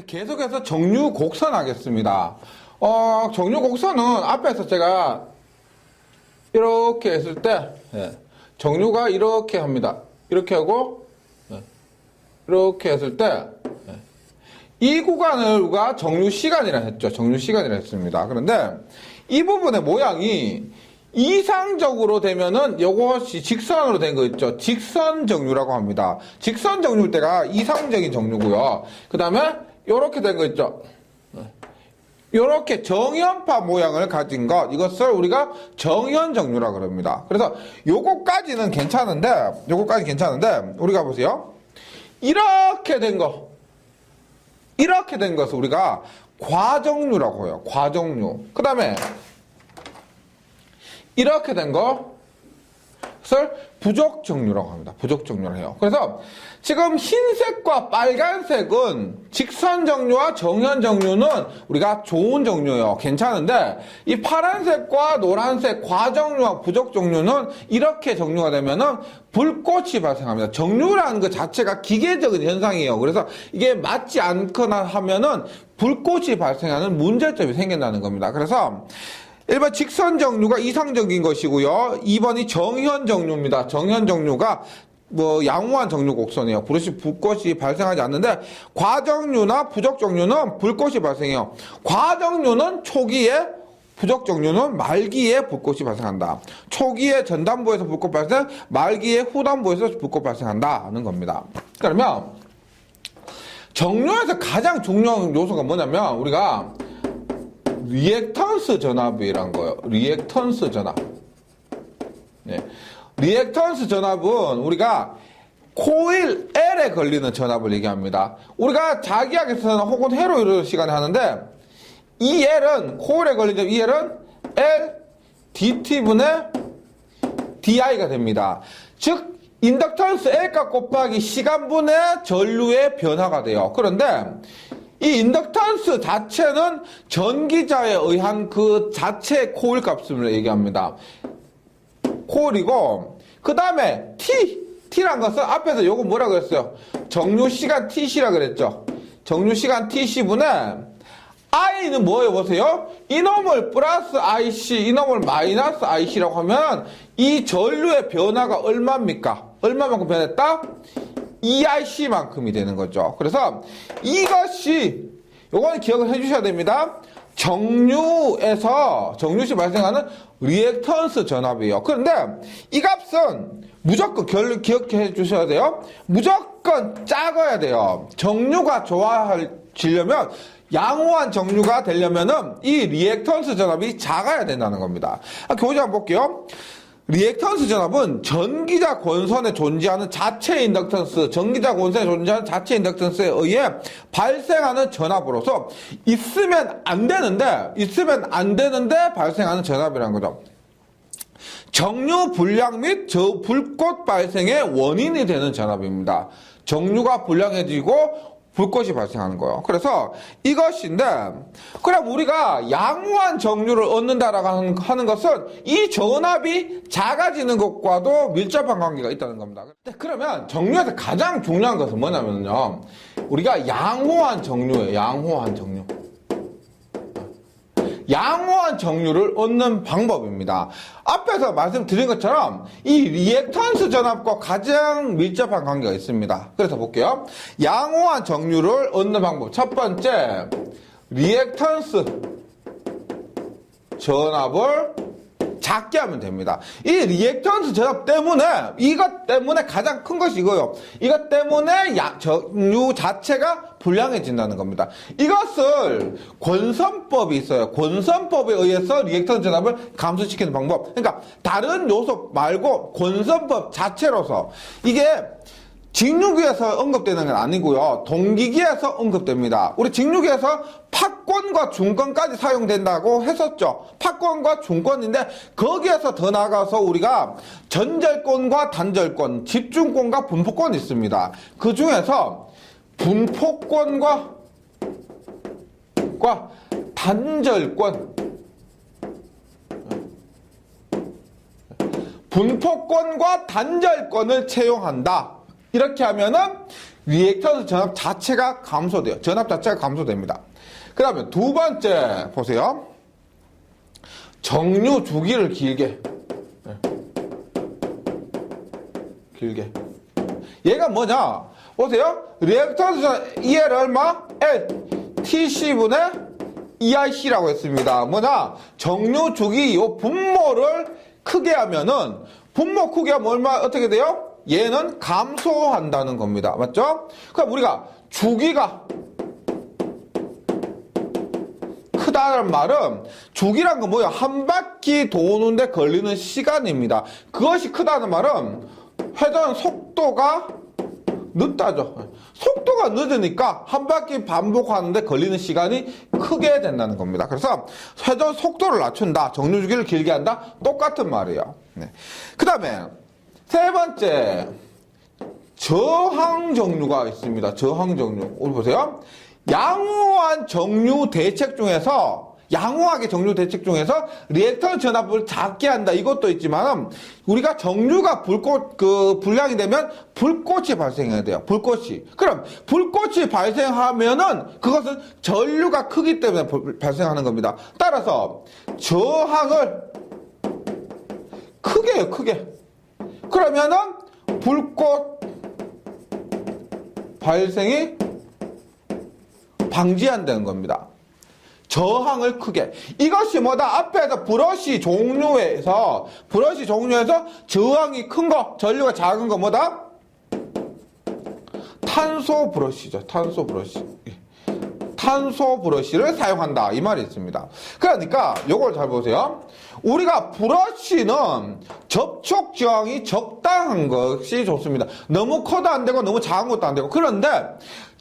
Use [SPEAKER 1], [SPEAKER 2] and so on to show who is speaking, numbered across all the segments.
[SPEAKER 1] 계속해서 정류 곡선 하겠습니다. 정류 곡선은 앞에서 제가 이렇게 했을 때, 정류가 이렇게 합니다. 이렇게 하고, 이렇게 했을 때, 이 구간을 우리가 정류 시간이라 했죠. 정류 시간이라 했습니다. 그런데 이 부분의 모양이 이상적으로 되면은 이것이 직선으로 된 거 있죠. 직선 정류라고 합니다. 직선 정류일 때가 이상적인 정류고요. 그 다음에 이렇게 된 거 있죠. 이렇게 정연파 모양을 가진 것, 이것을 우리가 정연 정류라고 합니다. 그래서 요거까지는 괜찮은데, 우리가 보세요. 이렇게 된 것을 우리가 과정류라고 해요. 과정류. 그 다음에 이렇게 된 것을 부족정류라고 합니다. 부족정류라고 해요. 그래서 지금 흰색과 빨간색은 직선정류와 정연정류는 우리가 좋은 정류예요. 괜찮은데 이 파란색과 노란색 과정류와 부족정류는 이렇게 정류가 되면은 불꽃이 발생합니다. 정류라는 것 자체가 기계적인 현상이에요. 그래서 이게 맞지 않거나 하면은 불꽃이 발생하는 문제점이 생긴다는 겁니다. 그래서 1번 직선정류가 이상적인 것이고요. 2번이 정현정류입니다. 정현정류가 양호한 정류 곡선이에요. 불꽃이 발생하지 않는데 과정류나 부족정류는 불꽃이 발생해요. 과정류는 초기에, 부족정류는 말기에 불꽃이 발생한다. 초기에 전단부에서 불꽃 발생, 말기에 후단부에서 불꽃 발생한다는 겁니다. 그러면 정류에서 가장 중요한 요소가 뭐냐면 우리가 리액턴스 전압이란 거예요. 리액턴스 전압. 리액턴스 전압은 우리가 코일 L에 걸리는 전압을 얘기합니다. 우리가 자기학에서는 혹은 회로 이루는 시간에 하는데 이 L은 코일에 걸리는 이 L은 L dt분의 di가 됩니다. 즉 인덕턴스 L값 곱하기 시간분의 전류의 변화가 돼요. 그런데 이 인덕턴스 자체는 전기자에 의한 그 자체 코일 값을 얘기합니다. 코일이고 그 다음에 T란 것은 앞에서 요거 뭐라 그랬어요? 정류시간 TC라 그랬죠. 정류시간 TC분의 I는 뭐예요? 보세요. 이놈을 플러스 IC, 이놈을 마이너스 IC라고 하면 이 전류의 변화가 얼마입니까? 얼마만큼 변했다? EIC만큼이 되는 거죠. 그래서 이것이 요거는 기억을 해주셔야 됩니다. 정류시 발생하는 리액턴스 전압이에요. 그런데 이 값은 무조건 기억해 주셔야 돼요. 무조건 작아야 돼요. 정류가 좋아지려면 양호한 정류가 되려면은 이 리액턴스 전압이 작아야 된다는 겁니다. 교재 한번 볼게요. 리액턴스 전압은 전기자 권선에 존재하는 자체 인덕턴스, 전기자 권선에 존재하는 자체 인덕턴스에 의해 발생하는 전압으로서 있으면 안 되는데 발생하는 전압이라는 거죠. 정류 불량 및 불꽃 발생의 원인이 되는 전압입니다. 정류가 불량해지고 불꽃이 발생하는 거예요. 그래서 이것인데, 그럼 우리가 양호한 정류를 얻는다라고 하는 것은 이 전압이 작아지는 것과도 밀접한 관계가 있다는 겁니다. 그러면 정류에서 가장 중요한 것은 뭐냐면요, 우리가 양호한 정류예요. 양호한 정류를 얻는 방법입니다. 앞에서 말씀드린 것처럼 이 리액턴스 전압과 가장 밀접한 관계가 있습니다. 그래서 볼게요. 양호한 정류를 얻는 방법. 첫 번째, 리액턴스 전압을 작게 하면 됩니다. 이 리액턴스 전압 때문에, 이것 때문에 가장 큰 것이 이거예요. 이것 때문에 정류 자체가 불량해진다는 겁니다. 이것을 권선법이 있어요. 권선법에 의해서 리액턴스 전압을 감소시키는 방법. 그러니까 다른 요소 말고 권선법 자체로서 이게 직류기에서 언급되는 건 아니고요. 동기기에서 언급됩니다. 우리 직류기에서 팍권과 중권까지 사용된다고 했었죠. 팍권과 중권인데 거기에서 더 나아가서 우리가 전절권과 단절권, 집중권과 분포권이 있습니다. 그 중에서 분포권과 분포권과 단절권을 채용한다. 이렇게 하면은 리액턴스 전압 자체가 감소돼요. 전압 자체가 감소됩니다. 그 다음에 두 번째 보세요. 정류 주기를 길게. 얘가 뭐냐? 보세요. 리액턴스 EL 얼마? L TC분의 EIC라고 했습니다. 뭐냐? 정류 주기 요 분모를 크게 하면은 분모 크게 하면 얼마 어떻게 돼요? 얘는 감소한다는 겁니다. 맞죠? 그럼 우리가 주기가 크다는 말은 주기란 건 뭐예요? 한 바퀴 도는데 걸리는 시간입니다. 그것이 크다는 말은 회전 속도가 늦다죠. 속도가 늦으니까 한 바퀴 반복하는데 걸리는 시간이 크게 된다는 겁니다. 그래서 회전 속도를 낮춘다, 정류 주기를 길게 한다, 똑같은 말이에요. 네. 그 다음에 세 번째, 저항 정류가 있습니다. 저항 정류. 우리 보세요. 양호한 정류 대책 중에서 양호하게 정류 대책 중에서 리액턴스 전압을 작게 한다. 이것도 있지만 우리가 정류가 불량이 되면 불꽃이 발생해야 돼요. 불꽃이. 그럼 불꽃이 발생하면은 그것은 전류가 크기 때문에 발생하는 겁니다. 따라서 저항을 크게 해요. 크게. 그러면은 불꽃 발생이 방지한다는 겁니다. 저항을 크게. 이것이 뭐다? 앞에서 브러쉬 종류에서 저항이 큰 거, 전류가 작은 거 뭐다? 탄소 브러쉬죠. 탄소 브러쉬. 탄소 브러쉬를 사용한다. 이 말이 있습니다. 그러니까 요걸 잘 보세요. 우리가 브러쉬는 접촉 저항이 적당한 것이 좋습니다. 너무 커도 안 되고 너무 작은 것도 안 되고. 그런데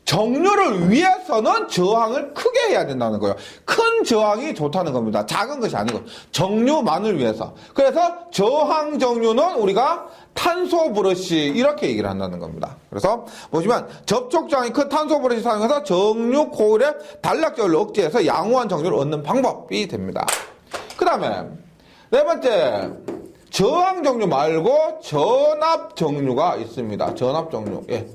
[SPEAKER 1] 정류를 위해서는 저항을 크게 해야 된다는 거예요. 큰 저항이 좋다는 겁니다. 작은 것이 아니고 정류만을 위해서. 그래서 저항 정류는 우리가 탄소 브러쉬 이렇게 얘기를 한다는 겁니다. 그래서 보시면 접촉 저항이 큰 탄소 브러쉬 사용해서 정류 코일의 단락절을 억제해서 양호한 정류를 얻는 방법이 됩니다. 그 다음에 네 번째, 저항 정류 말고 전압 정류가 있습니다. 전압 정류. 예.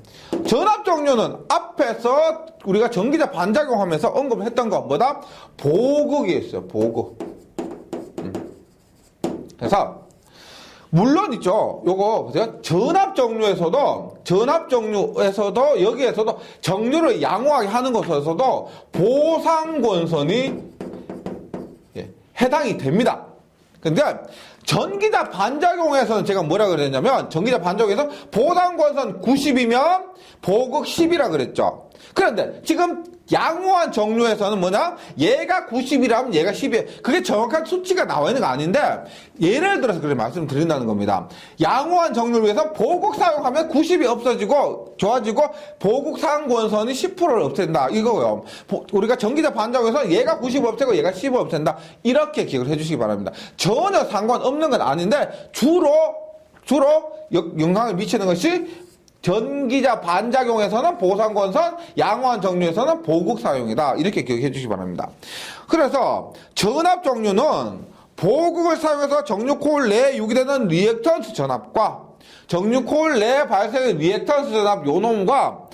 [SPEAKER 1] 전압 정류는 앞에서 우리가 전기자 반작용하면서 언급했던 거 뭐다? 보극이 있어요. 보극. 그래서 물론 있죠. 요거 보세요. 전압 정류에서도 여기에서도 정류를 양호하게 하는 것에서도 보상권선이 해당이 됩니다. 근데 전기자 반작용에서는 제가 뭐라 그랬냐면 전기자 반작용에서 보상권선 90이면 보극 10이라 그랬죠. 그런데 지금 양호한 정류에서는 뭐냐? 얘가 90이라면 얘가 10이에요. 그게 정확한 수치가 나와 있는 거 아닌데 예를 들어서 그렇게 말씀드린다는 겁니다. 양호한 정류를 위해서 보극 사용하면 90이 없어지고 좋아지고 보극 상권선이 10%를 없앤다. 이거요. 우리가 전기자 반작용에서 얘가 90을 없애고 얘가 10을 없앤다. 이렇게 기억을 해주시기 바랍니다. 전혀 상관없는 건 아닌데 주로 영향을 미치는 것이 전기자 반작용에서는 보상권선, 양호한 정류에서는 보극 사용이다. 이렇게 기억해 주시기 바랍니다. 그래서 전압 정류는 보극을 사용해서 정류 코일 내에 유기되는 리액턴스 전압과 정류 코일 내에 발생의 리액턴스 전압 요놈과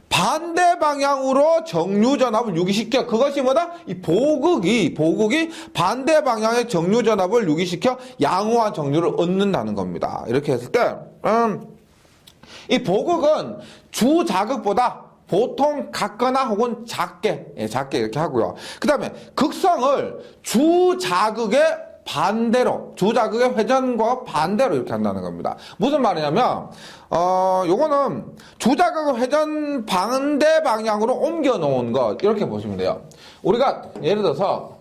[SPEAKER 1] 반대 방향으로 정류 전압을 유기시켜. 그것이 뭐다? 이 보극이 반대 방향의 정류 전압을 유기시켜 양호한 정류를 얻는다는 겁니다. 이렇게 했을 때 이 보극은 주 자극보다 보통 같거나 혹은 작게 이렇게 하고요. 그 다음에 극성을 주 자극의 회전과 반대로 이렇게 한다는 겁니다. 무슨 말이냐면, 요거는 주 자극을 회전 반대 방향으로 옮겨 놓은 것, 이렇게 보시면 돼요. 우리가 예를 들어서,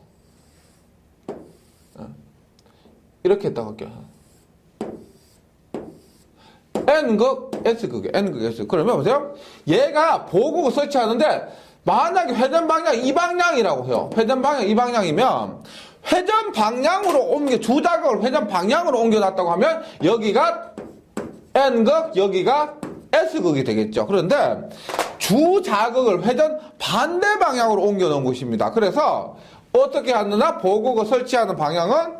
[SPEAKER 1] 이렇게 했다고 할게요. N극, S극이에요. N극, S. 그러면 보세요. 얘가 보극을 설치하는데, 만약에 회전 방향 이 방향이라고 해요. 회전 방향 이 방향이면, 회전 방향으로 주자극을 회전 방향으로 옮겨놨다고 하면, 여기가 N극, 여기가 S극이 되겠죠. 그런데, 주자극을 회전 반대 방향으로 옮겨놓은 곳입니다. 그래서, 어떻게 하느냐? 보극을 설치하는 방향은,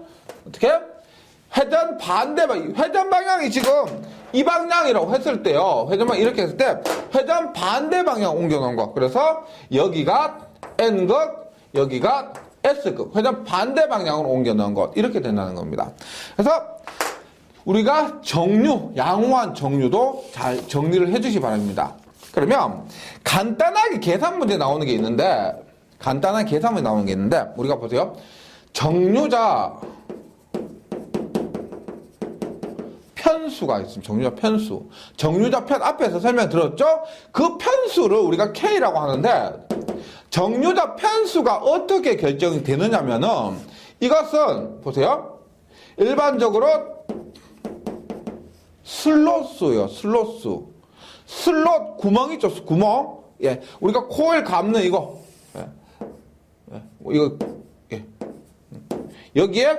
[SPEAKER 1] 어떻게? 회전 방향이 지금 이 방향이라고 했을 때요. 회전방 이렇게 했을 때 회전 반대 방향 옮겨놓은 거. 그래서 여기가 N극, 여기가 S극. 회전 반대 방향으로 옮겨놓은 것. 이렇게 된다는 겁니다. 그래서 우리가 정류, 양호한 정류도 잘 정리를 해주시 바랍니다. 그러면 간단하게 계산 문제 나오는 게 있는데, 간단한 계산 문제 나오는 게 있는데, 우리가 보세요. 정류자 편수가 있습니다. 정류자 편수. 정류자 편 앞에서 설명 들었죠? 그 편수를 우리가 K라고 하는데, 정류자 편수가 어떻게 결정이 되느냐면은, 이것은 보세요. 일반적으로 슬롯수요, 슬롯수. 슬롯 구멍 있죠, 구멍. 예, 우리가 코일 감는 이거. 예, 예, 이거, 예. 여기에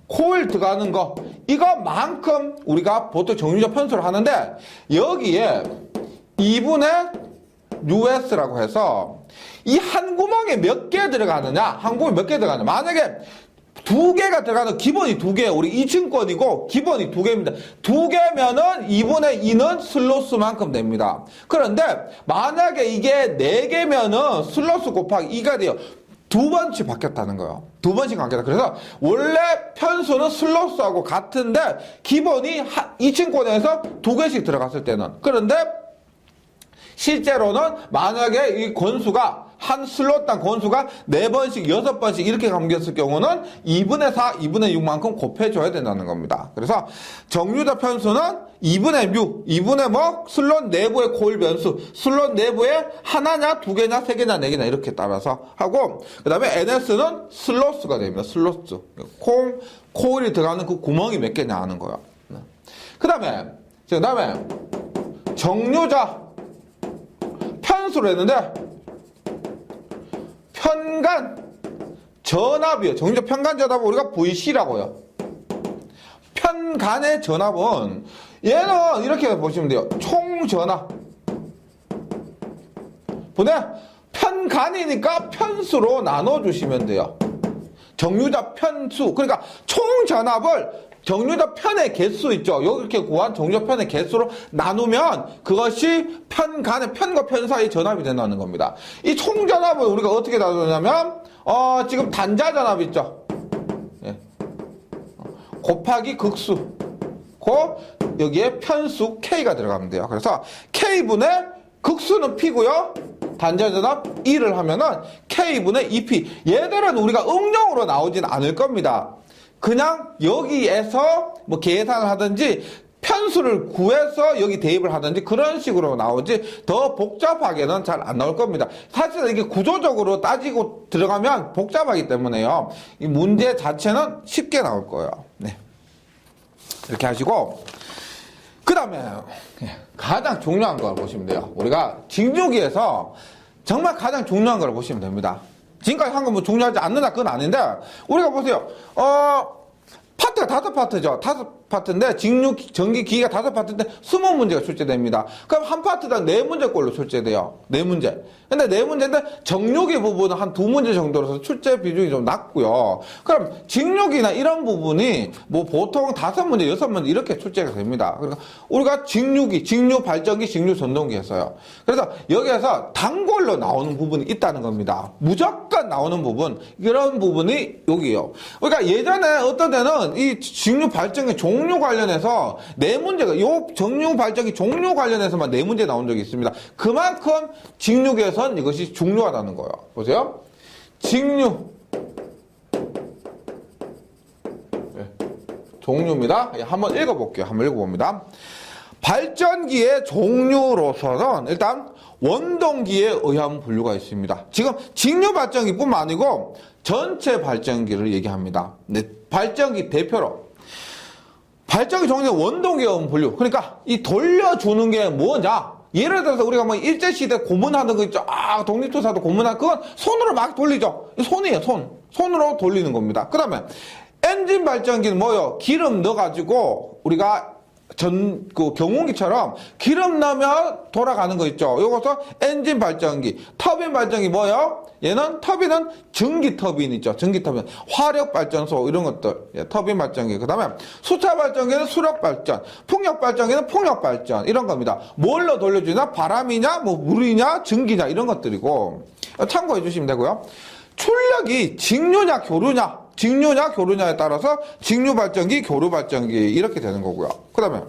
[SPEAKER 1] 코일 들어가는 거. 이거만큼 우리가 보통 정류자 편수를 하는데, 여기에 2분의 US라고 해서, 이 한 구멍에 몇 개 들어가느냐, 한 구멍에 몇 개 들어가느냐. 만약에 두 개가 들어가는 기본이 두 개, 우리 2층권이고 기본이 두 개입니다. 두 개면은 2분의 2는 슬로스만큼 됩니다. 그런데 만약에 이게 네 개면은 슬로스 곱하기 2가 돼요. 두 번씩 바뀌었다는 거예요. 두 번씩 바뀌었다. 그래서 원래 편수는 슬로스하고 같은데 기본이 2층권에서 두 개씩 들어갔을 때는. 그런데 실제로는 만약에 이 권수가 한 슬롯당 권수가 4번씩, 6번씩 이렇게 감겼을 경우는 2분의 4, 2분의 6만큼 곱해줘야 된다는 겁니다. 그래서 정류자 편수는 2분의 6, 2분의 뭐 슬롯 내부의 코일 변수, 슬롯 내부에 하나냐, 두 개냐, 세 개냐, 네 개냐 이렇게 따라서 하고, 그 다음에 NS는 슬로스가 됩니다. 슬로스. 코일이 들어가는 그 구멍이 몇 개냐 하는 거예요. 그 다음에 정류자 편수를 했는데, 편간 전압이요. 정류자 편간 전압은 우리가 VC라고요. 편간의 전압은 얘는 이렇게 보시면 돼요. 총 전압. 보내 편간이니까 편수로 나눠주시면 돼요. 정류자 편수. 그러니까 총 전압을 정류자 편의 개수 있죠. 이렇게 구한 정류자 편의 개수로 나누면 그것이 편간의 편과 편 사이 전압이 된다는 겁니다. 이 총전압을 우리가 어떻게 나누냐면 지금 단자 전압 있죠. 예. 곱하기 극수. 여기에 편수 K가 들어가면 돼요. 그래서 K분의 극수는 P고요. 단자 전압 1을 하면은 K분의 2P. 얘들은 우리가 응용으로 나오진 않을 겁니다. 그냥 여기에서 뭐 계산을 하든지 편수를 구해서 여기 대입을 하든지 그런 식으로 나오지 더 복잡하게는 잘 안 나올 겁니다. 사실 이게 구조적으로 따지고 들어가면 복잡하기 때문에요. 이 문제 자체는 쉽게 나올 거예요. 네. 이렇게 하시고, 그 다음에 가장 중요한 걸 보시면 돼요. 우리가 직류기에서 정말 가장 중요한 걸 보시면 됩니다. 지금까지 한 건 뭐 중요하지 않는다 그건 아닌데, 우리가 보세요. 파트가 5파트죠. 5파트인데 전기 기기가 5파트인데 20문제가 출제됩니다. 그럼 한 파트당 4문제꼴로 출제돼요. 4문제. 근데 4문제인데 정류기 부분은 한 2문제 정도로서 출제 비중이 좀 낮고요. 그럼 직류기나 이런 부분이 뭐 보통 5문제, 6문제 이렇게 출제가 됩니다. 그러니까 우리가 직류기, 직류 발전기, 직류 전동기 했어요. 그래서 여기에서 단골로 나오는 부분이 있다는 겁니다. 무조건 나오는 부분, 이런 부분이 여기요. 그러니까 예전에 어떤 데는 이 직류 발전기 종류 관련해서 4문제가, 요 정류 발전기 종류 관련해서만 4문제 나온 적이 있습니다. 그만큼 직류기에선 이것이 중요하다는 거예요. 보세요. 직류. 네. 종류입니다. 한번 읽어볼게요. 한번 읽어봅니다. 발전기의 종류로서는 일단 원동기에 의한 분류가 있습니다. 지금 직류 발전기뿐만 아니고 전체 발전기를 얘기합니다. 네, 발전기 대표로 발전기 종류의 원동기에 의한 분류. 그러니까 이 돌려주는 게 뭐냐? 예를 들어서 우리가 뭐 일제시대 고문하는 거 있죠. 독립투사도 고문하는 그건 손으로 막 돌리죠. 손이에요, 손. 손으로 돌리는 겁니다. 그 다음에 엔진 발전기는 뭐요? 기름 넣어가지고 우리가 그 경운기처럼 기름 나면 돌아가는 거 있죠. 요것서 엔진 발전기, 터빈 발전기 뭐예요? 얘는 터빈은 전기 터빈이죠. 전기 터빈, 화력 발전소 이런 것들, 예, 터빈 발전기. 그다음에 수차 발전기는 수력 발전, 풍력 발전기는 풍력 발전 이런 겁니다. 뭘로 돌려주냐? 바람이냐, 뭐 물이냐, 전기냐 이런 것들이고 참고해 주시면 되고요. 출력이 직류냐, 교류냐? 직류냐 교류냐에 따라서 직류 발전기, 교류 발전기 이렇게 되는 거고요. 그 다음에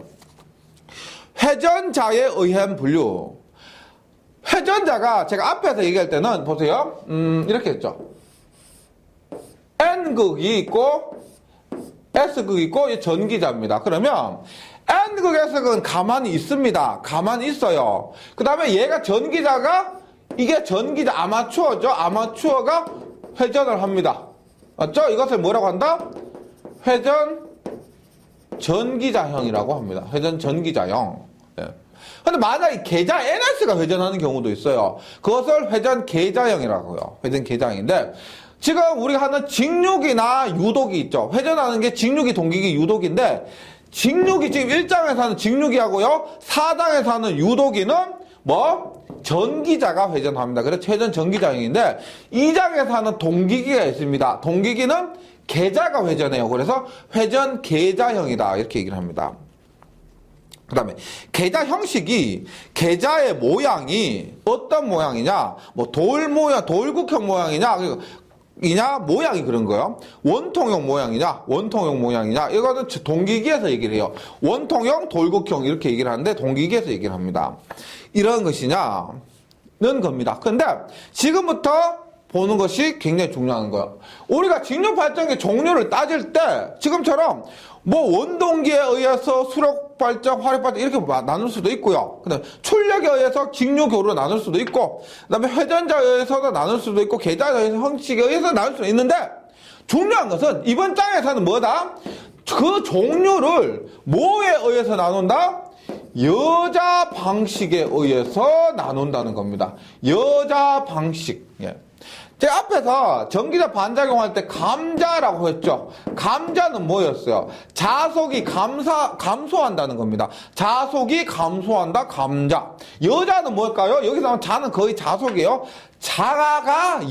[SPEAKER 1] 회전자에 의한 분류. 회전자가 제가 앞에서 얘기할 때는 보세요. 이렇게 했죠. N극이 있고 S극이 있고 전기자입니다. 그러면 N극, S극은 가만히 있습니다. 가만히 있어요. 그 다음에 얘가 전기자가 이게 전기자 아마추어죠. 아마추어가 회전을 합니다. 맞죠? 이것을 뭐라고 한다? 회전 전기자형이라고 합니다. 회전 전기자형. 예. 근데 만약에 계자 NS가 회전하는 경우도 있어요. 그것을 회전 계자형이라고요. 회전 계자형인데 지금 우리가 하는 직육이나 유독이 있죠. 회전하는 게 직육이, 동기기, 유독인데 직육이 지금 1장에서 하는 직육이하고요. 4장에서 하는 유독이는 뭐? 전기자가 회전합니다. 그래서 회전 전기자형인데 2장에서 하는 동기기가 있습니다. 동기기는 계자가 회전해요. 그래서 회전 계자형이다. 이렇게 얘기를 합니다. 그 다음에 계자 형식이 계자의 모양이 어떤 모양이냐? 뭐 돌 모양, 돌국형 모양이냐? 모양이 그런 거예요. 원통형 모양이냐, 원통형 모양이냐, 이거는 동기기에서 얘기를 해요. 원통형, 돌국형 이렇게 얘기를 하는데 동기기에서 얘기를 합니다. 이런 것이냐는 겁니다. 근데 지금부터 보는 것이 굉장히 중요한 거예요. 우리가 직류 발전기 종류를 따질 때 지금처럼 뭐 원동기에 의해서 수력 발전, 화력 발전 이렇게 나눌 수도 있고요. 그다음에 출력에 의해서 직류 교류로 나눌 수도 있고, 그다음에 회전자에 의해서도 나눌 수도 있고, 계자에 의해서 형식에 의해서 나눌 수도 있는데 중요한 것은 이번 장에서는 뭐다? 그 종류를 뭐에 의해서 나눈다? 여자 방식에 의해서 나눈다는 겁니다. 여자 방식. 예. 제가 앞에서 전기자 반작용할 때 감자라고 했죠. 감자는 뭐였어요? 자속이 감소한다는 겁니다. 자속이 감소한다, 감자. 여자는 뭘까요? 여기서 하면 자는 거의 자속이에요. 자가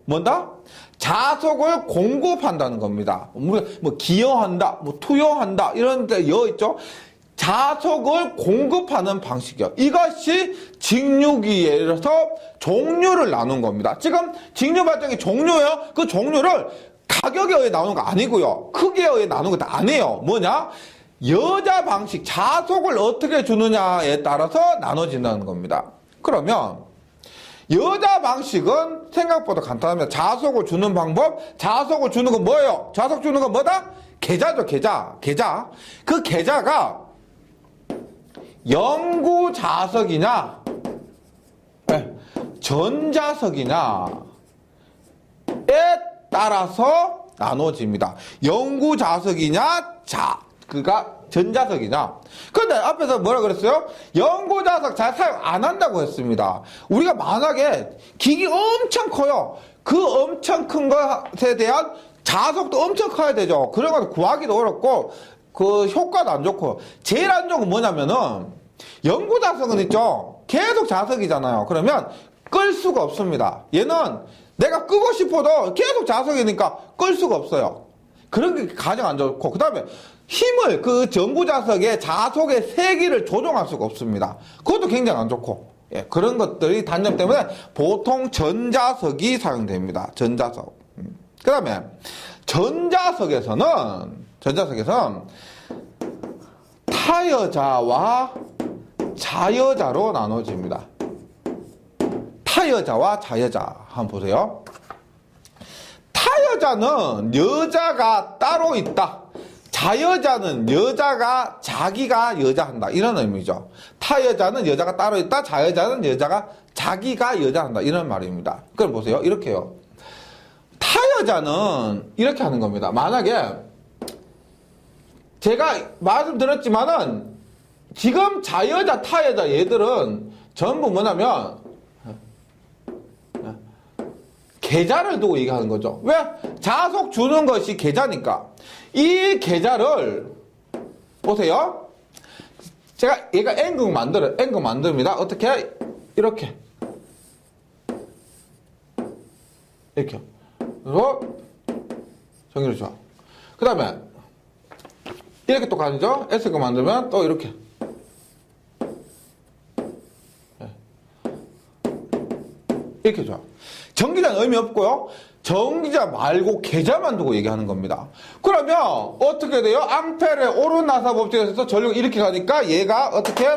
[SPEAKER 1] 뭔다? 자속을 공급한다는 겁니다. 뭐 기여한다, 뭐 투여한다 이런 데 있죠. 자속을 공급하는 방식이요. 이것이 직류기에서 종류를 나눈 겁니다. 지금 직류 발전기 종류예요. 그 종류를 가격에 의해 나누는 거 아니고요. 크기에 의해 나누는 것도 아니에요. 뭐냐? 여자 방식, 자속을 어떻게 주느냐에 따라서 나눠진다는 겁니다. 그러면 여자 방식은 생각보다 간단합니다. 자속을 주는 방법, 자속을 주는 건 뭐예요? 자속 주는 건 뭐다? 계자죠, 계자. 그 계자가 영구자석이냐 전자석이냐에 따라서 나눠집니다. 영구자석이냐 그가 전자석이냐. 근데 앞에서 뭐라 그랬어요? 영구자석 잘 사용 안 한다고 했습니다. 우리가 만약에 기기 엄청 커요. 그 엄청 큰 것에 대한 자석도 엄청 커야 되죠. 그런 거 구하기도 어렵고 그 효과도 안 좋고 제일 안 좋은 건 뭐냐면은 영구자석은 있죠. 계속 자석이잖아요. 그러면 끌 수가 없습니다. 얘는 내가 끄고 싶어도 계속 자석이니까 끌 수가 없어요. 그런 게 가장 안 좋고, 그 다음에 힘을 그 전구자석의 자속의 세기를 조정할 수가 없습니다. 그것도 굉장히 안 좋고, 예, 그런 것들이 단점 때문에 보통 전자석이 사용됩니다. 전자석. 그 다음에 전자석에서는 타여자와 자여자로 나눠집니다. 타여자와 자여자 한번 보세요. 타여자는 여자가 따로 있다. 자여자는 여자가 자기가 여자한다. 이런 의미죠. 타여자는 여자가 따로 있다. 자여자는 여자가 자기가 여자한다. 이런 말입니다. 그걸 보세요. 이렇게요. 타여자는 이렇게 하는 겁니다. 만약에 제가 말씀드렸지만은 지금 자여자, 타여자 얘들은 전부 뭐냐면 계자를 두고 얘기하는 거죠. 왜? 자속 주는 것이 계자니까. 이 계자를 보세요. 제가 얘가 N극 만듭니다. 어떻게? 이렇게. 이렇게. 그리고 전기를 줘. 그 다음에 이렇게 또 가죠. S극 만들면 또 이렇게. 이렇게 줘. 전기자는 의미 없고요. 전기자 말고 계좌만 두고 얘기하는 겁니다. 그러면 어떻게 돼요? 앙펠의 오른 나사 법칙에서 전류가 이렇게 가니까 얘가 어떻게?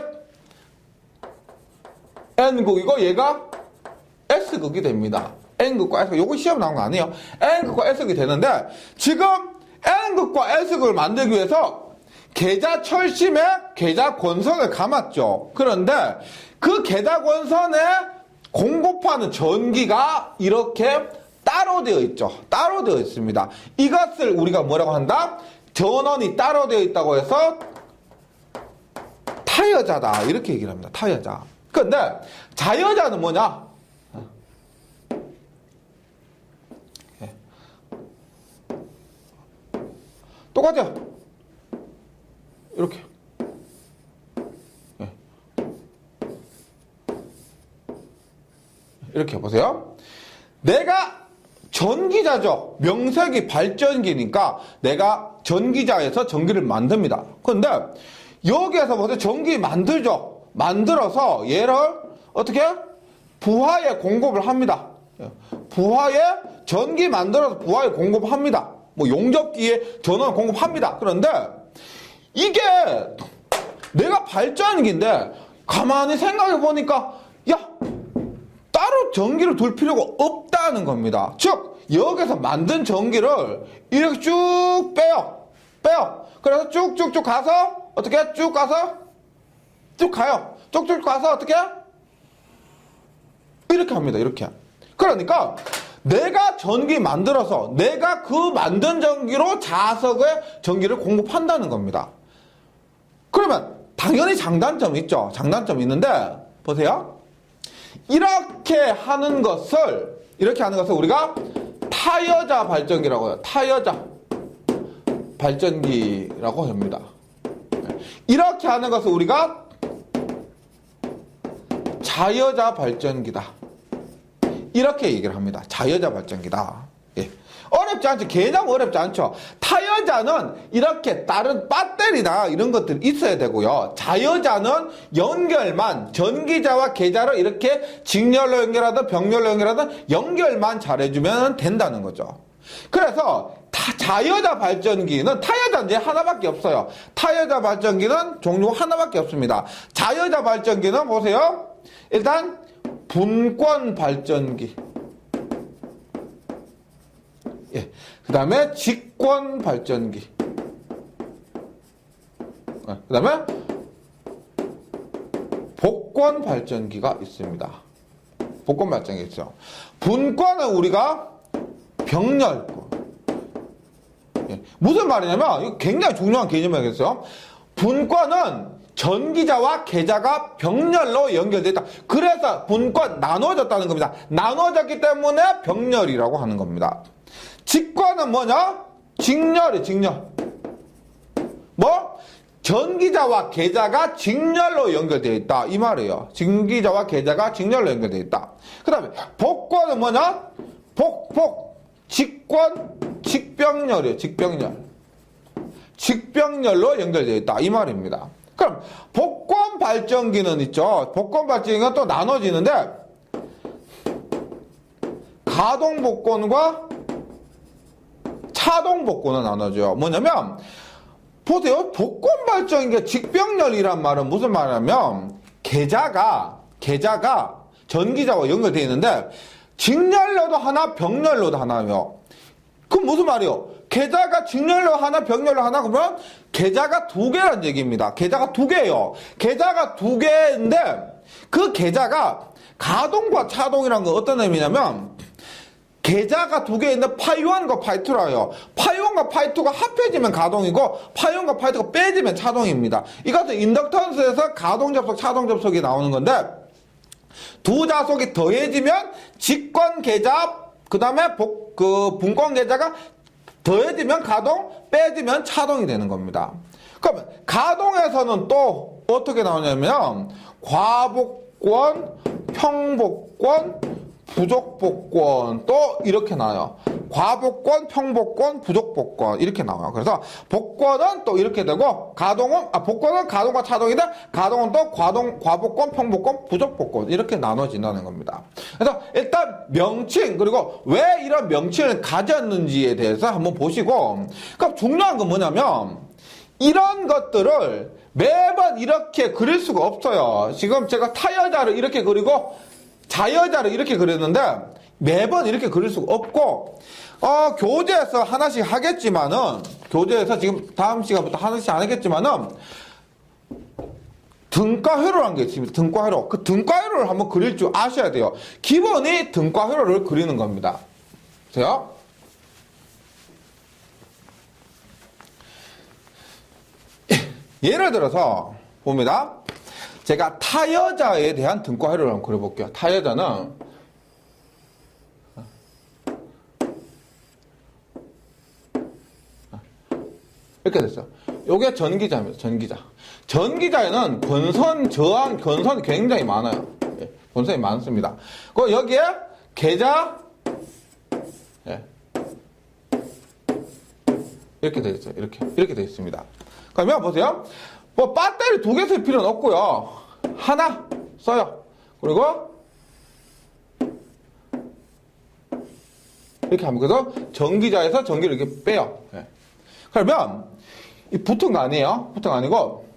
[SPEAKER 1] N극이고 얘가 S극이 됩니다. N극과 S극. 요거 시험 나온 거 아니에요. N극과 S극이 되는데 지금 N극과 S극을 만들기 위해서 계좌 철심에 계좌 권선을 감았죠. 그런데 그 계좌 권선에 공급하는 전기가 이렇게 따로 되어 있죠. 따로 되어 있습니다. 이것을 우리가 뭐라고 한다? 전원이 따로 되어 있다고 해서 타여자다. 이렇게 얘기를 합니다. 타여자. 그런데 자여자는 뭐냐? 똑같아요. 이렇게. 이렇게 보세요. 내가 전기자죠. 명색이 발전기니까 내가 전기자에서 전기를 만듭니다. 그런데 여기에서 보세요. 전기 만들죠. 만들어서 얘를 어떻게? 부하에 공급을 합니다. 부하에 전기 만들어서 부하에 공급합니다. 뭐 용접기에 전원을 공급합니다. 그런데 이게 내가 발전기인데 가만히 생각해 보니까 야 따로 전기를 둘 필요가 없다는 겁니다. 즉 여기서 만든 전기를 이렇게 쭉 빼요. 그래서 쭉쭉쭉 가서 어떻게? 쭉 가서 쭉 가요. 쭉쭉 가서 어떻게? 이렇게 합니다. 이렇게. 그러니까 내가 전기 만들어서 내가 그 만든 전기로 자석에 전기를 공급한다는 겁니다. 그러면 당연히 장단점이 있죠. 장단점이 있는데 보세요. 이렇게 하는 것을 우리가 타여자 발전기라고 해요. 타여자 발전기라고 합니다. 이렇게 하는 것을 우리가 자여자 발전기다. 이렇게 얘기를 합니다. 자여자 발전기다. 예. 어렵지 않죠. 개념 어렵지 않죠. 타여자는 이렇게 다른 배터리나 이런 것들이 있어야 되고요. 자여자는 연결만, 전기자와 계자를 이렇게 직렬로 연결하든 병렬로 연결하든 연결만 잘해주면 된다는 거죠. 그래서 자여자 발전기는 타여자는 이제 하나밖에 없어요. 타여자 발전기는 종류가 하나밖에 없습니다. 자여자 발전기는 보세요. 일단 분권 발전기. 예. 그 다음에 직권 발전기. 그 다음에 복권 발전기가 있습니다. 복권 발전기 있죠. 분권은 우리가 병렬권. 예. 무슨 말이냐면, 이거 굉장히 중요한 개념이겠어요. 분권은 전기자와 계자가 병렬로 연결되어 있다. 그래서 분권 나눠졌다는 겁니다. 나눠졌기 때문에 병렬이라고 하는 겁니다. 직권은 뭐냐? 직렬이 직렬. 뭐? 전기자와 계자가 직렬로 연결되어 있다. 이 말이에요. 전기자와 계자가 직렬로 연결되어 있다. 그 다음에 복권은 뭐냐? 직권, 직병렬이에요. 직병렬. 직병렬로 연결되어 있다. 이 말입니다. 그럼 복권 발전기는 있죠. 복권 발전기가 또 나눠지는데 가동 복권과 차동 복권은 나눠져요. 뭐냐면 보세요. 복권 발전기가 직병렬이란 말은 무슨 말이냐면 계자가 전기자와 연결되어 있는데 직렬로도 하나 병렬로도 하나요. 그럼 무슨 말이요? 계자가 직렬로 하나 병렬로 하나 그러면 계자가 두 개란 얘기입니다. 계자가 두 개예요. 계자가 두 개인데 그 계자가 가동과 차동이란 건 어떤 의미냐면 계자가 두 개인데 파이1과 파이2라요. 파이1과 파이2가 합해지면 가동이고 파이1과 파이2가 빼지면 차동입니다. 이것은 인덕턴스에서 가동 접속, 차동 접속이 나오는 건데 두 자속이 더해지면 직권 계자 그 다음에 분권 계자가 더해지면 가동, 빼지면 차동이 되는 겁니다. 그러면 가동에서는 또 어떻게 나오냐면 과복권, 평복권, 부족복권 또 이렇게 나와요. 과복권, 평복권, 부족복권 이렇게 나와요. 그래서 복권은 또 이렇게 되고 복권은 가동과 차동인데 가동은 또 과복권, 평복권, 부족복권 이렇게 나눠진다는 겁니다. 그래서 일단 명칭 그리고 왜 이런 명칭을 가졌는지에 대해서 한번 보시고 그럼 중요한 건 뭐냐면 이런 것들을 매번 이렇게 그릴 수가 없어요. 지금 제가 타여자를 이렇게 그리고 자여자를 이렇게 그렸는데 매번 이렇게 그릴 수가 없고 교재에서 하나씩 하겠지만은 교재에서 지금 다음 시간부터 하나씩 안 하겠지만은 등가회로라는 게 있습니다. 등가회로. 그 등가회로를 한번 그릴 줄 아셔야 돼요. 기본이 등가회로를 그리는 겁니다. 보세요. 예를 들어서 봅니다. 제가 타여자에 대한 등가회로를 한번 그려볼게요. 타여자는 이렇게 됐어요. 요게 전기자입니다. 전기자. 전기자에는 권선, 저항, 견선이 굉장히 많아요. 예, 권선이 많습니다. 그리고 여기에 계자, 예, 이렇게 되어 있어요. 이렇게 되어 있습니다. 그러면 보세요. 뭐 배터리 2개 쓸 필요는 없고요. 하나 써요. 그리고 이렇게 하면 그래서 전기자에서 전기를 이렇게 빼요. 예. 그러면 이 붙은 거 아니에요? 붙은 거 아니고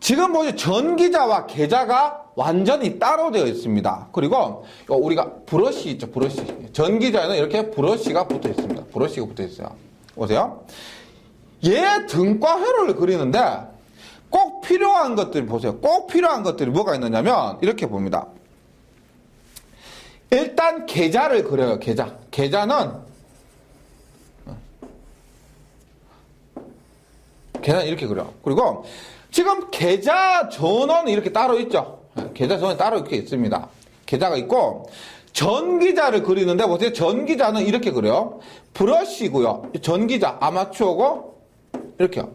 [SPEAKER 1] 지금 보시 전기자와 계자가 완전히 따로 되어 있습니다. 그리고 우리가 브러쉬 있죠, 브러쉬. 전기자에는 이렇게 브러쉬가 붙어 있습니다. 브러쉬가 붙어 있어요. 보세요. 얘 등과 회로를 그리는데 꼭 필요한 것들이 보세요. 꼭 필요한 것들이 뭐가 있느냐면 이렇게 봅니다. 일단 계자를 그려요. 계자는 이렇게 그려. 그리고 지금 계자 전원이 이렇게 따로 있죠. 계자 전원이 따로 이렇게 있습니다. 계자가 있고 전기자를 그리는데 보세요. 전기자는 이렇게 그려요. 브러쉬고요. 전기자 아마추어고 이렇게요.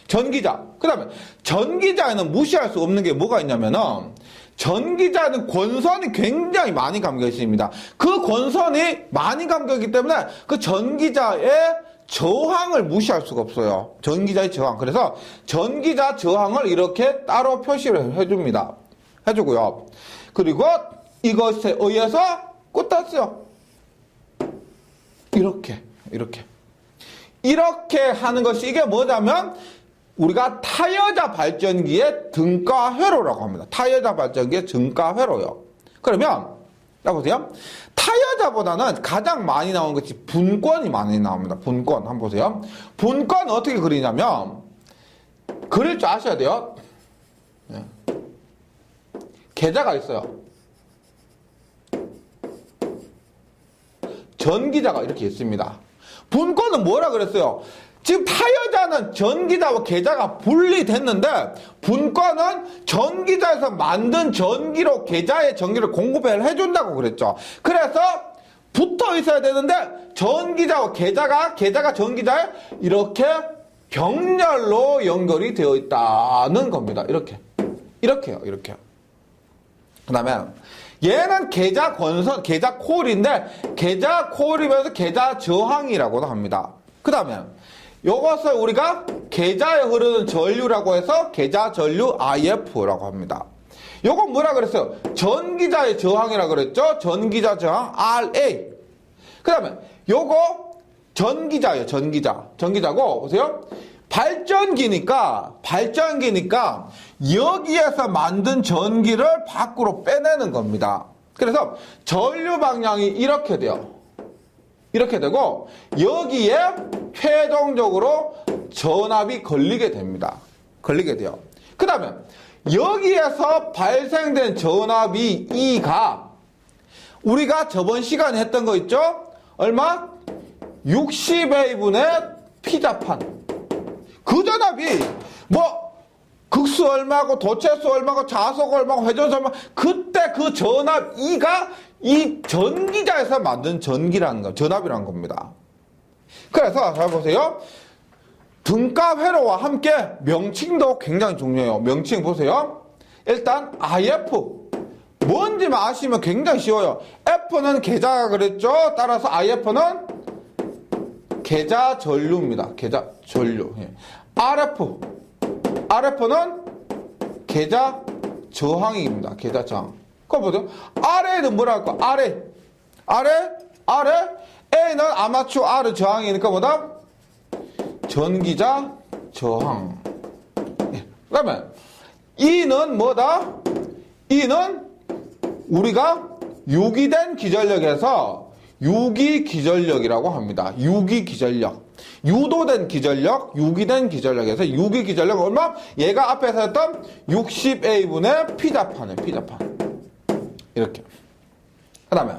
[SPEAKER 1] 전기자. 그 다음에 전기자에는 무시할 수 없는 게 뭐가 있냐면은 전기자는 권선이 굉장히 많이 감겨 있습니다. 그 권선이 많이 감겨 있기 때문에 그 전기자의 저항을 무시할 수가 없어요. 전기자의 저항. 그래서 전기자 저항을 이렇게 따로 표시를 해줍니다. 해주고요. 그리고 이것에 의해서 꽂았어요. 이렇게 하는 것이 이게 뭐냐면 우리가 타여자 발전기의 등가회로라고 합니다. 타여자 발전기의 등가회로요. 그러면 자 보세요. 타여자보다는 가장 많이 나오는 것이 분권이 많이 나옵니다. 분권 한번 보세요. 분권은 어떻게 그리냐면 그릴 줄 아셔야 돼요. 계자가 있어요. 전기자가 이렇게 있습니다. 분권은 뭐라 그랬어요? 지금 타여자는 전기자와 계자가 분리됐는데 분권은 전기자에서 만든 전기로 계자의 전기를 공급을 해준다고 그랬죠. 그래서 붙어 있어야 되는데 전기자와 계자가 전기자에 이렇게 병렬로 연결이 되어 있다는 겁니다. 이렇게요. 그 다음에 얘는 계자 권선, 계자 콜인데 계자 콜이면서 계자 저항이라고도 합니다. 그 다음에 요것을 우리가 계자에 흐르는 전류라고 해서 계자 전류 IF라고 합니다. 요건 뭐라 그랬어요? 전기자의 저항이라 그랬죠? 전기자 저항 RA. 그 다음에 요거 전기자예요. 전기자고 보세요. 발전기니까 여기에서 만든 전기를 밖으로 빼내는 겁니다. 그래서 전류 방향이 이렇게 돼요. 이렇게 되고 여기에 최종적으로 전압이 걸리게 됩니다. 걸리게 돼요. 그 다음에 여기에서 발생된 전압이 E가 우리가 저번 시간에 했던 거 있죠? 얼마? 60A분의 P자판. 그 전압이 뭐 극수 얼마고 도체수 얼마고 자속 얼마고 회전수 얼마고 그때 그 전압 E가 이 전기자에서 만든 전기라는 거, 전압이라는 겁니다. 그래서 잘 보세요. 등가 회로와 함께 명칭도 굉장히 중요해요. 명칭 보세요. 일단 IF. 뭔지만 아시면 굉장히 쉬워요. F는 계좌가 그랬죠. 따라서 IF는 계좌 전류입니다. 계좌 전류. RF는 계좌 저항입니다. 계좌 저항. 그거 보세요. RA는 뭐라 할까? RA. A는 아마추어 R 저항이니까 뭐다? 전기자 저항. 그 다음에 E는 뭐다? E는 우리가 유기된 기전력에서 유기기전력이라고 합니다. 유기기전력. 유도된 기전력, 유기된 기전력에서 유기기전력 얼마? 얘가 앞에서 했던 60A분의 P자판이에요. P자판. 이렇게. 그 다음에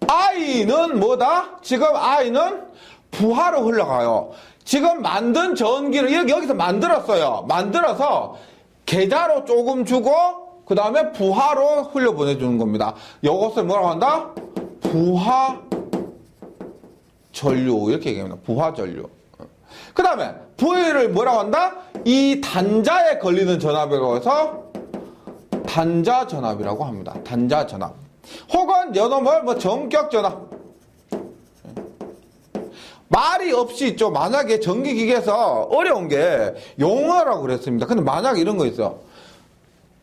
[SPEAKER 1] I는 뭐다? 지금 I는 부하로 흘러가요. 지금 만든 전기를 여기서 만들었어요. 만들어서 계좌로 조금 주고 그 다음에 부하로 흘려보내주는 겁니다. 이것을 뭐라고 한다? 부하 전류 이렇게 얘기합니다. 부하 전류. 그 다음에 V를 뭐라고 한다? 이 단자에 걸리는 전압이라고 해서 단자 전압이라고 합니다. 단자 전압. 혹은 여러분 뭐 전격 전압. 말이 없이 있죠. 만약에 전기기계에서 어려운 게 용어라고 그랬습니다. 근데 만약에 이런 거 있어요.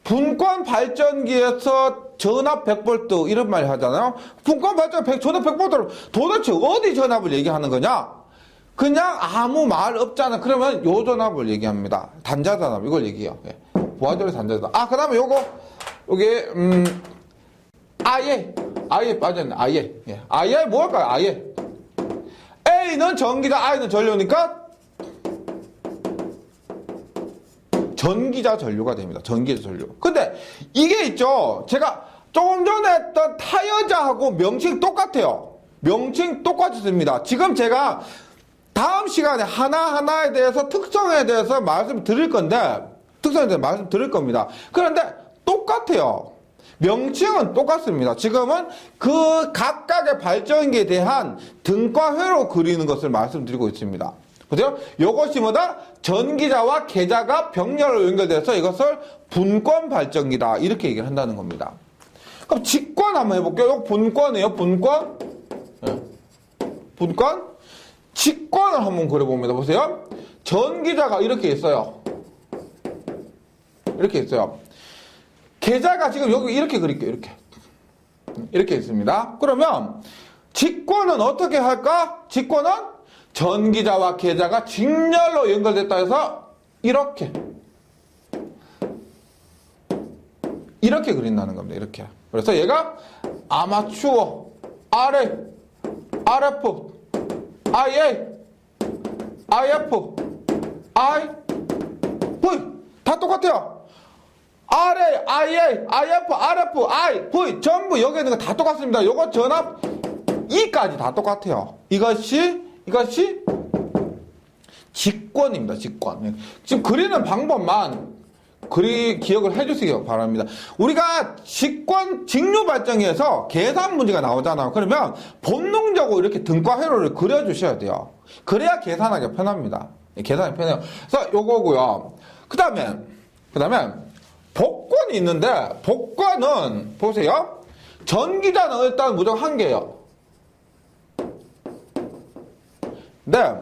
[SPEAKER 1] 분권 발전기에서 전압 100V 이런 말 하잖아요. 분권 발전 전압 100V로 도대체 어디 전압을 얘기하는 거냐? 그냥 아무 말 없잖아. 그러면 요 전압을 얘기합니다. 단자 전압 이걸 얘기해요. 부하전의 단자 전압. 그 다음에 요게 아예 빠졌네. 아예 뭘까요? 아예. A는 전기자, I는 전류니까 전기자 전류가 됩니다. 전기자 전류. 근데 이게 있죠. 제가 조금 전에 했던 타여자하고 명칭 똑같아요. 명칭 똑같이 씁니다. 지금 제가 다음 시간에 하나하나에 대해서 특성에 대해서 말씀드릴 건데, 특성에 대해서 말씀드릴 겁니다. 그런데 똑같아요. 명칭은 똑같습니다. 지금은 그 각각의 발전기에 대한 등가회로 그리는 것을 말씀드리고 있습니다. 보세요. 이것이 뭐다? 전기자와 계자가 병렬로 연결돼서 이것을 분권 발전기다. 이렇게 얘기를 한다는 겁니다. 그럼 직권 한번 해볼게요. 이거 분권이에요. 분권. 분권. 직권을 한번 그려봅니다. 보세요. 전기자가 이렇게 있어요. 이렇게 있어요. 계자가 지금 여기 이렇게 그릴게요. 이렇게 있습니다. 그러면 직권은 어떻게 할까? 직권은 전기자와 계자가 직렬로 연결됐다 해서 이렇게 그린다는 겁니다. 이렇게. 그래서 얘가 아마추어 RA, RF, IA, IF, I, V 다 똑같아요. RA, IA, IF, RF, I, V 전부 여기 있는 거 다 똑같습니다. 요거 전압 E까지 다 똑같아요. 이것이 직권입니다. 직권. 지금 그리는 방법만 기억을 해주시기 바랍니다. 우리가 직류 발전기에서 계산 문제가 나오잖아요. 그러면 본능적으로 이렇게 등가 회로를 그려주셔야 돼요. 그래야 계산하기 편합니다. 계산이 편해요. 그래서 요거고요. 그 다음에 복권이 있는데, 복권은 보세요. 전기자는 일단 무조건 한 개예요. 네.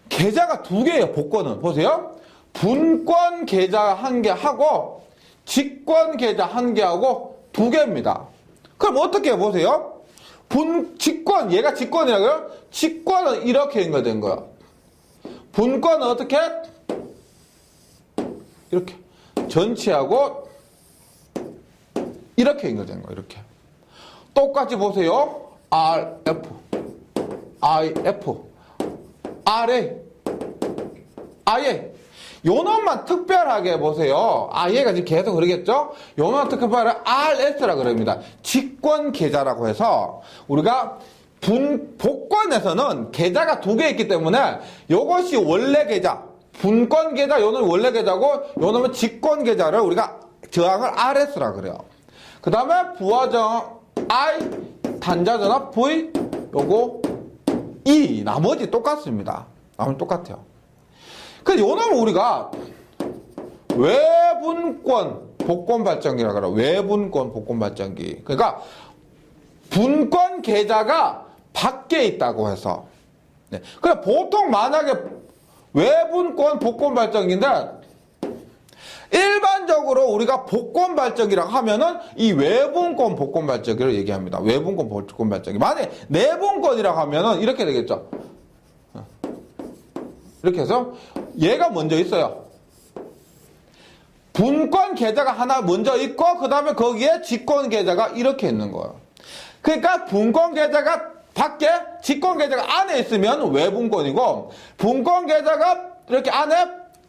[SPEAKER 1] 계좌가 두 개예요. 복권은. 보세요. 분권 계좌 한 개 하고 직권 계좌 한 개 하고 두 개입니다. 그럼 어떻게 해요? 보세요. 직권, 얘가 직권이라고요? 직권은 이렇게 연결된 거예요. 분권은 어떻게? 이렇게. 전체하고 이렇게 연결된 거예요. 이렇게. 똑같이 보세요. RF, IF, RA, IA. 요 놈만 특별하게 보세요. IA가 지금 계속 그러겠죠? 요 놈만 특별하게 RS라 그럽니다. 직권 계좌라고 해서 우리가 복권에서는 계좌가 두 개 있기 때문에 요것이 원래 계좌, 분권 계좌, 요놈이 원래 계좌고 요놈은 직권 계좌를 우리가 저항을 RS라 그래요. 그 다음에 부하저항 I, 단자전압 V, 요거 E, 나머지 똑같습니다. 아무 똑같아요. 그래서 요 놈을 우리가 외분권 복권 발전기라 그래요. 외분권 복권 발전기. 그러니까 분권 계좌가 밖에 있다고 해서. 네. 그래 보통 만약에 외분권 복권 발전기인데 일반적으로 우리가 복권 발전기라고 하면은 이 외분권 복권 발전기를 얘기합니다. 외분권 복권 발전기. 만약에 내분권이라고 하면은 이렇게 되겠죠. 이렇게 해서 얘가 먼저 있어요. 분권 계좌가 하나 먼저 있고 그 다음에 거기에 직권 계좌가 이렇게 있는 거예요. 그러니까 분권 계좌가 밖에 직권 계좌가 안에 있으면 외분권이고 분권 계좌가 이렇게 안에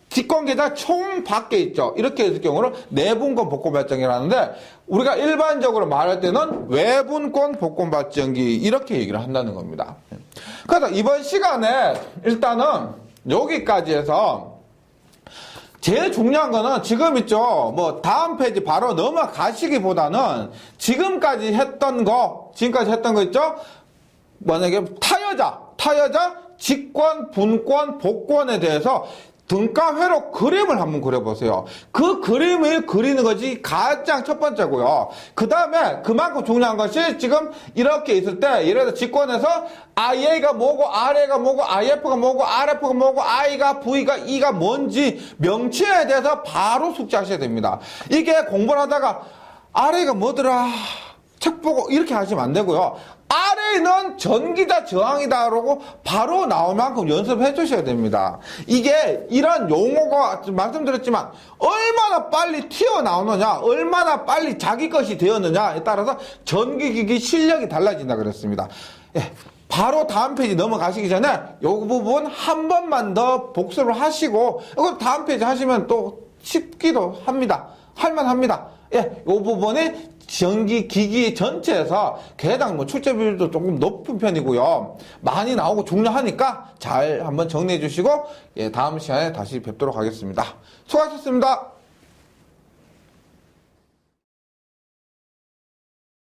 [SPEAKER 1] 직권 계좌 총 밖에 있죠. 이렇게 있을 경우는 내분권 복권 발전기라는데 우리가 일반적으로 말할 때는 외분권 복권 발전기 이렇게 얘기를 한다는 겁니다. 그래서 이번 시간에 일단은 여기까지 해서 제일 중요한 거는 지금 있죠. 뭐 다음 페이지 바로 넘어가시기보다는 지금까지 했던 거 있죠. 만약에 타여자, 직권, 분권, 복권에 대해서 등가회로 그림을 한번 그려보세요. 그 그림을 그리는 것이 가장 첫 번째고요. 그 다음에 그만큼 중요한 것이 지금 이렇게 있을 때 예를 들어 직권에서 IA가 뭐고 RA가 뭐고 IF가 뭐고 RF가 뭐고 I가 V가 E가 뭔지 명칭에 대해서 바로 숙지하셔야 됩니다. 이게 공부를 하다가 RA가 뭐더라 책 보고 이렇게 하시면 안 되고요. RA는 전기다 저항이다라고 바로 나올 만큼 연습해 주셔야 됩니다. 이게 이런 용어가 말씀드렸지만 얼마나 빨리 튀어나오느냐 얼마나 빨리 자기 것이 되었느냐에 따라서 전기기기 실력이 달라진다 그랬습니다. 예, 바로 다음 페이지 넘어가시기 전에 이 부분 한 번만 더 복습을 하시고 이거 다음 페이지 하시면 또 쉽기도 합니다. 할만합니다. 예, 이 부분이 전기기기 전체에서 개당 뭐 출제 비율도 조금 높은 편이고요. 많이 나오고 중요하니까 잘 한번 정리해 주시고 예, 다음 시간에 다시 뵙도록 하겠습니다. 수고하셨습니다.